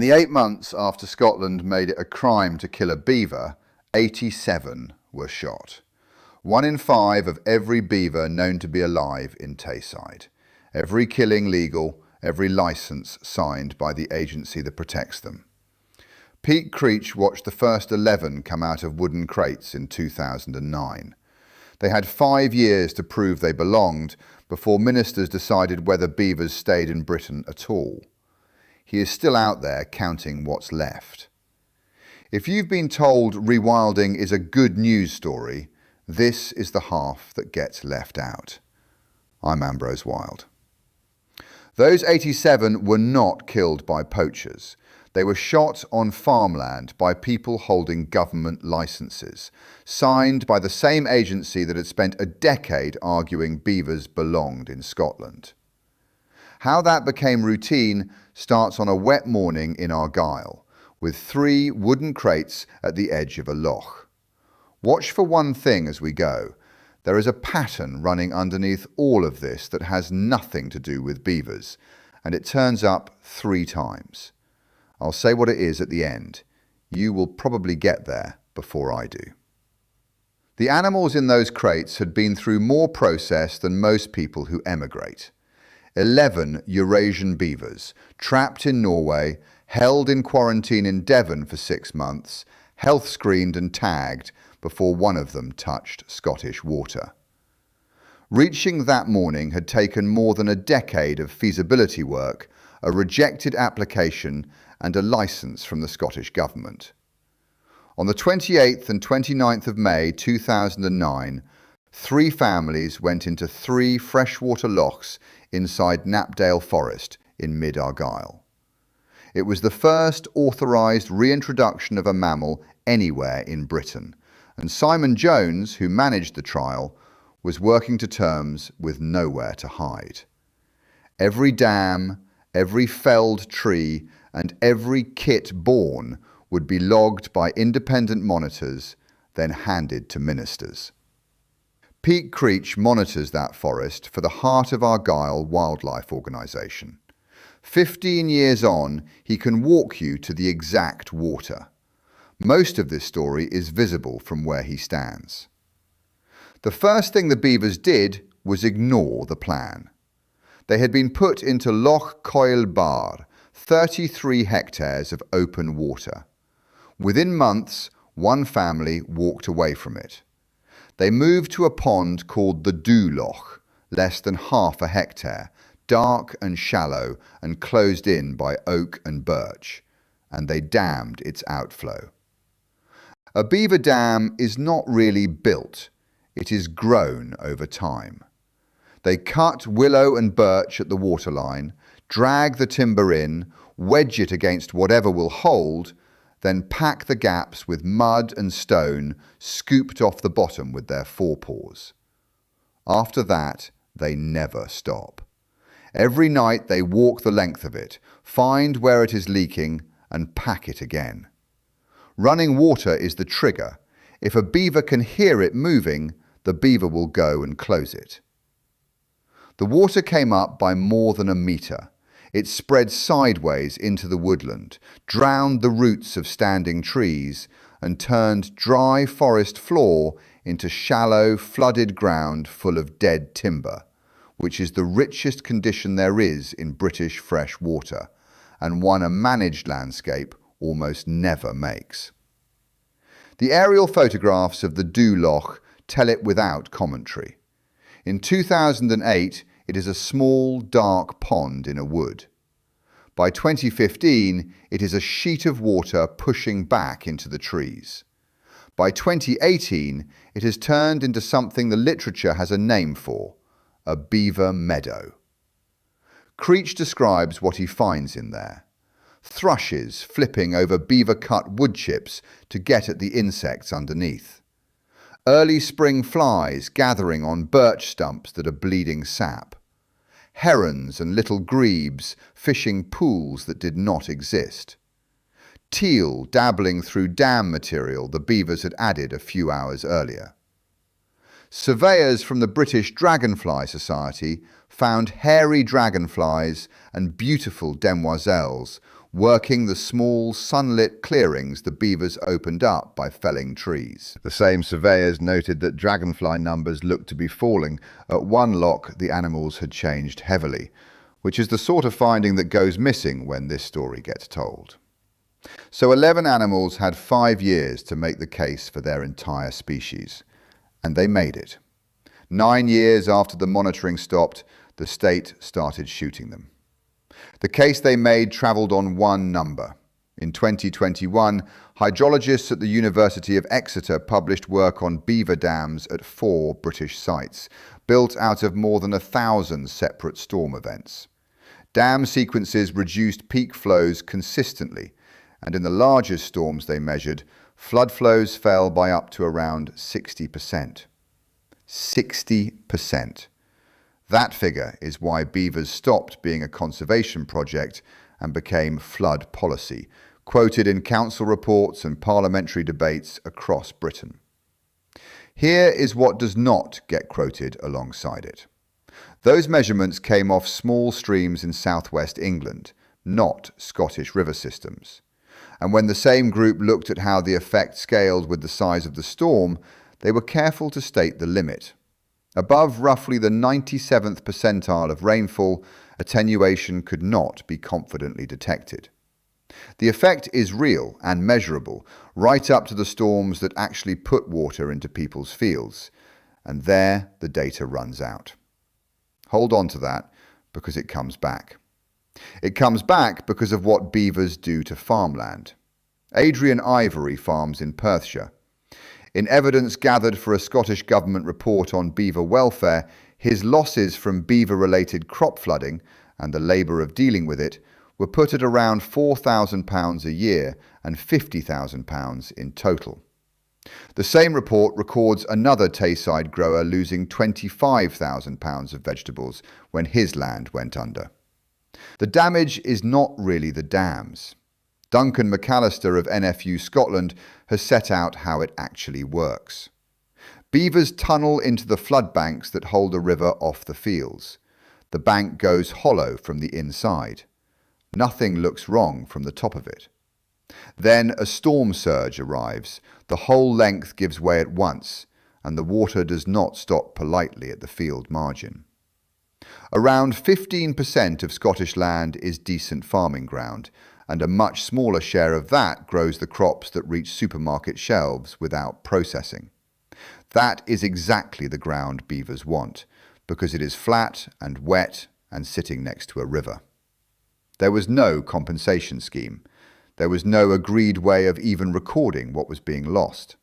the 8 months after Scotland made it a crime to kill a beaver, 87 were shot. 1 in 5 of every beaver known to be alive in Tayside. Every killing legal, every licence signed by the agency that protects them. Pete Creech watched the first 11 come out of wooden crates in 2009. They had 5 years to prove they belonged before ministers decided whether beavers stayed in Britain at all. He is still out there counting what's left. If you've been told rewilding is a good news story, this is the half that gets left out. I'm Ambrose Wild. Those 87 were not killed by poachers. They were shot on farmland by people holding government licences, signed by the same agency that had spent a decade arguing beavers belonged in Scotland. How that became routine starts on a wet morning in Argyll, with 3 wooden crates at the edge of a loch. Watch for one thing as we go. There is a pattern running underneath all of this that has nothing to do with beavers, and it turns up 3 times. I'll say what it is at the end. You will probably get there before I do. The animals in those crates had been through more process than most people who emigrate. 11 Eurasian beavers, trapped in Norway, held in quarantine in Devon for 6 months, health screened and tagged before one of them touched Scottish water. Reaching that morning had taken more than a decade of feasibility work, a rejected application and a licence from the Scottish Government. On the 28th and 29th of May 2009, 3 families went into 3 freshwater lochs inside Knapdale Forest in mid-Argyll. It was the first authorised reintroduction of a mammal anywhere in Britain, and Simon Jones, who managed the trial, was working to terms with nowhere to hide. Every dam, every felled tree, and every kit born would be logged by independent monitors, then handed to ministers. Pete Creech monitors that forest for the Heart of Argyll Wildlife Organisation. 15 years on, he can walk you to the exact water. Most of this story is visible from where he stands. The first thing the beavers did was ignore the plan. They had been put into Loch Coil Bar, 33 hectares of open water. Within months, one family walked away from it. They moved to a pond called the Dubh Loch, less than half a hectare, dark and shallow and closed in by oak and birch, and they dammed its outflow. A beaver dam is not really built, it is grown over time. They cut willow and birch at the waterline, drag the timber in, wedge it against whatever will hold, then pack the gaps with mud and stone scooped off the bottom with their forepaws. After that, they never stop. Every night they walk the length of it, find where it is leaking, and pack it again. Running water is the trigger. If a beaver can hear it moving, the beaver will go and close it. The water came up by more than a metre. It spread sideways into the woodland, drowned the roots of standing trees, and turned dry forest floor into shallow, flooded ground full of dead timber, which is the richest condition there is in British fresh water, and one a managed landscape almost never makes. The aerial photographs of the Dubh Loch tell it without commentary. In 2008, it is a small, dark pond in a wood. By 2015, it is a sheet of water pushing back into the trees. By 2018, it has turned into something the literature has a name for, a beaver meadow. Creech describes what he finds in there. Thrushes flipping over beaver-cut wood chips to get at the insects underneath. Early spring flies gathering on birch stumps that are bleeding sap. Herons and little grebes fishing pools that did not exist. Teal dabbling through dam material the beavers had added a few hours earlier. Surveyors from the British Dragonfly Society found hairy dragonflies and beautiful demoiselles working the small, sunlit clearings the beavers opened up by felling trees. The same surveyors noted that dragonfly numbers looked to be falling. At one loch, the animals had changed heavily, which is the sort of finding that goes missing when this story gets told. So 11 animals had 5 years to make the case for their entire species, and they made it. 9 years after the monitoring stopped, the state started shooting them. The case they made travelled on one number. In 2021, hydrologists at the University of Exeter published work on beaver dams at 4 British sites, built out of more than 1,000 separate storm events. Dam sequences reduced peak flows consistently, and in the largest storms they measured, flood flows fell by up to around 60%. 60%. That figure is why beavers stopped being a conservation project and became flood policy, quoted in council reports and parliamentary debates across Britain. Here is what does not get quoted alongside it. Those measurements came off small streams in southwest England, not Scottish river systems. And when the same group looked at how the effect scaled with the size of the storm, they were careful to state the limit. Above roughly the 97th percentile of rainfall, attenuation could not be confidently detected. The effect is real and measurable, right up to the storms that actually put water into people's fields. And there the data runs out. Hold on to that, because it comes back. It comes back because of what beavers do to farmland. Adrian Ivory farms in Perthshire. In evidence gathered for a Scottish Government report on beaver welfare, his losses from beaver-related crop flooding and the labour of dealing with it were put at around £4,000 a year and £50,000 in total. The same report records another Tayside grower losing £25,000 of vegetables when his land went under. The damage is not really the dams. Duncan McAllister of NFU Scotland has set out how it actually works. Beavers tunnel into the flood banks that hold a river off the fields. The bank goes hollow from the inside. Nothing looks wrong from the top of it. Then a storm surge arrives. The whole length gives way at once, and the water does not stop politely at the field margin. Around 15% of Scottish land is decent farming ground, and a much smaller share of that grows the crops that reach supermarket shelves without processing. That is exactly the ground beavers want, because it is flat and wet and sitting next to a river. There was no compensation scheme. There was no agreed way of even recording what was being lost.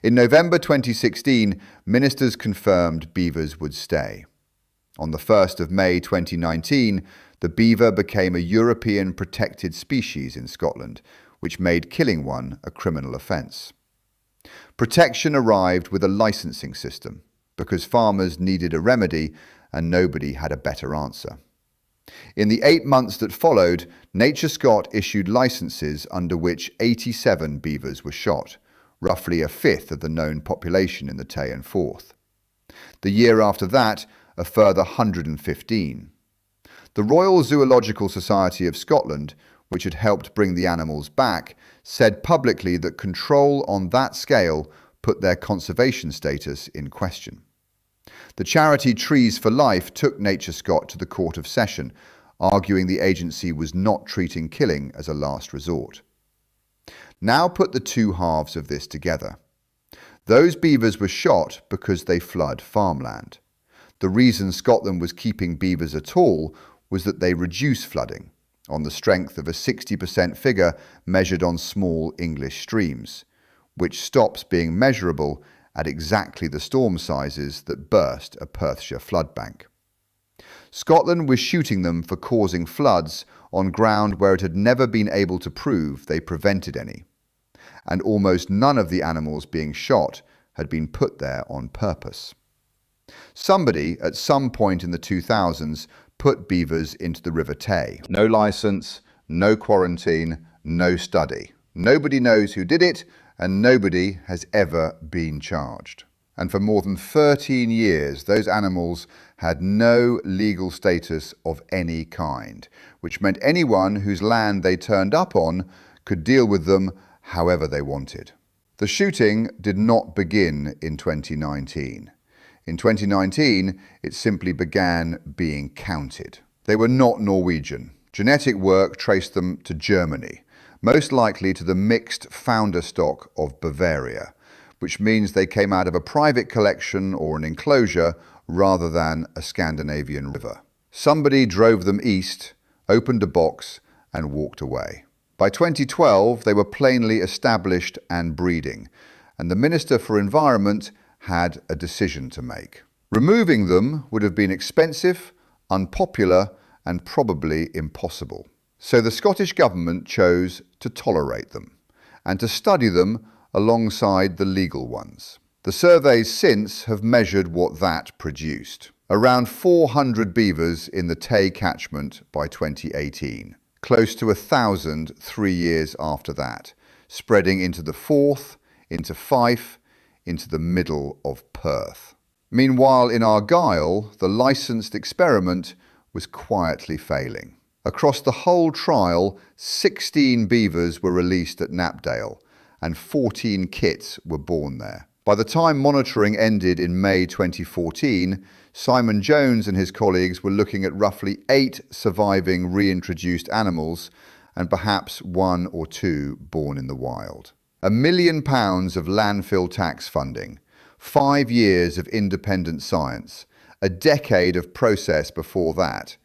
In November 2016, ministers confirmed beavers would stay. On the 1st of May 2019, the beaver became a European protected species in Scotland, which made killing one a criminal offence. Protection arrived with a licensing system, because farmers needed a remedy and nobody had a better answer. In the 8 months that followed, NatureScot issued licences under which 87 beavers were shot, roughly a fifth of the known population in the Tay and Forth. The year after that, a further 115. The Royal Zoological Society of Scotland, which had helped bring the animals back, said publicly that control on that scale put their conservation status in question. The charity Trees for Life took NatureScot to the Court of Session, arguing the agency was not treating killing as a last resort. Now put the two halves of this together. Those beavers were shot because they flood farmland. The reason Scotland was keeping beavers at all was that they reduce flooding, on the strength of a 60% figure measured on small English streams, which stops being measurable at exactly the storm sizes that burst a Perthshire flood bank. Scotland was shooting them for causing floods on ground where it had never been able to prove they prevented any, and almost none of the animals being shot had been put there on purpose. Somebody, at some point in the 2000s, put beavers into the River Tay. No licence, no quarantine, no study. Nobody knows who did it, and nobody has ever been charged. And for more than 13 years, those animals had no legal status of any kind, which meant anyone whose land they turned up on could deal with them however they wanted. The shooting did not begin in 2019. In 2019, it simply began being counted. They were not Norwegian. Genetic work traced them to Germany, most likely to the mixed founder stock of Bavaria, which means they came out of a private collection or an enclosure rather than a Scandinavian river. Somebody drove them east, opened a box, and walked away. By 2012, they were plainly established and breeding, and the Minister for Environment had a decision to make. Removing them would have been expensive, unpopular, and probably impossible. So the Scottish Government chose to tolerate them and to study them alongside the legal ones. The surveys since have measured what that produced. Around 400 beavers in the Tay catchment by 2018, close to 1,000 3 years after that, spreading into the Forth, into Fife, into the middle of Perth. Meanwhile, in Argyll, the licensed experiment was quietly failing. Across the whole trial, 16 beavers were released at Knapdale, and 14 kits were born there. By the time monitoring ended in May 2014, Simon Jones and his colleagues were looking at roughly 8 surviving reintroduced animals and perhaps 1 or 2 born in the wild. £1 million of landfill tax funding, 5 years of independent science, a decade of process before that,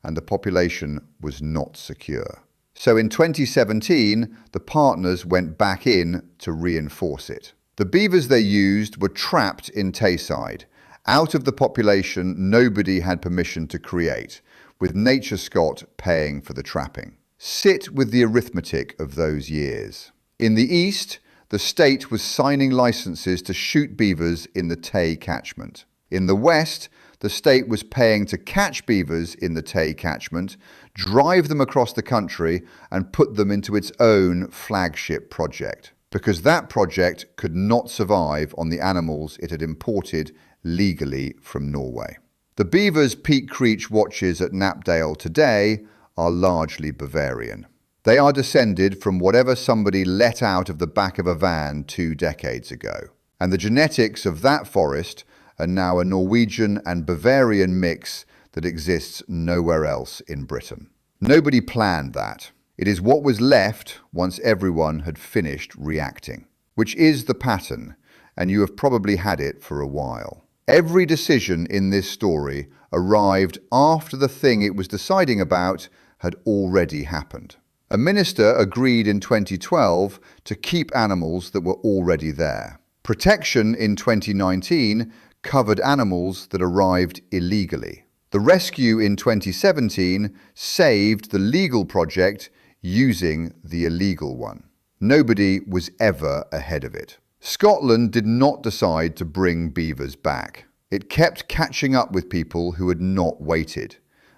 and the population was not secure. So in 2017, the partners went back in to reinforce it. The beavers they used were trapped in Tayside, out of the population nobody had permission to create, with NatureScot paying for the trapping. Sit with the arithmetic of those years. In the east, the state was signing licenses to shoot beavers in the Tay catchment. In the west, the state was paying to catch beavers in the Tay catchment, drive them across the country, and put them into its own flagship project, because that project could not survive on the animals it had imported legally from Norway. The beavers Pete Creech watches at Knapdale today are largely Bavarian. They are descended from whatever somebody let out of the back of a van 2 decades ago. And the genetics of that forest are now a Norwegian and Bavarian mix that exists nowhere else in Britain. Nobody planned that. It is what was left once everyone had finished reacting, which is the pattern, and you have probably had it for a while. Every decision in this story arrived after the thing it was deciding about had already happened. A minister agreed in 2012 to keep animals that were already there. Protection in 2019 covered animals that arrived illegally. The rescue in 2017 saved the legal project using the illegal one. Nobody was ever ahead of it. Scotland did not decide to bring beavers back. It kept catching up with people who had not waited,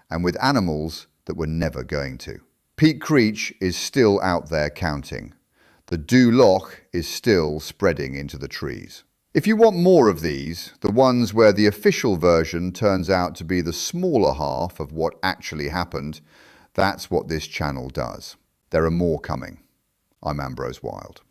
and with animals that were never going to. Pete Creech is still out there counting. The Dubh Loch is still spreading into the trees. If you want more of these, the ones where the official version turns out to be the smaller half of what actually happened, that's what this channel does. There are more coming. I'm Ambrose Wild.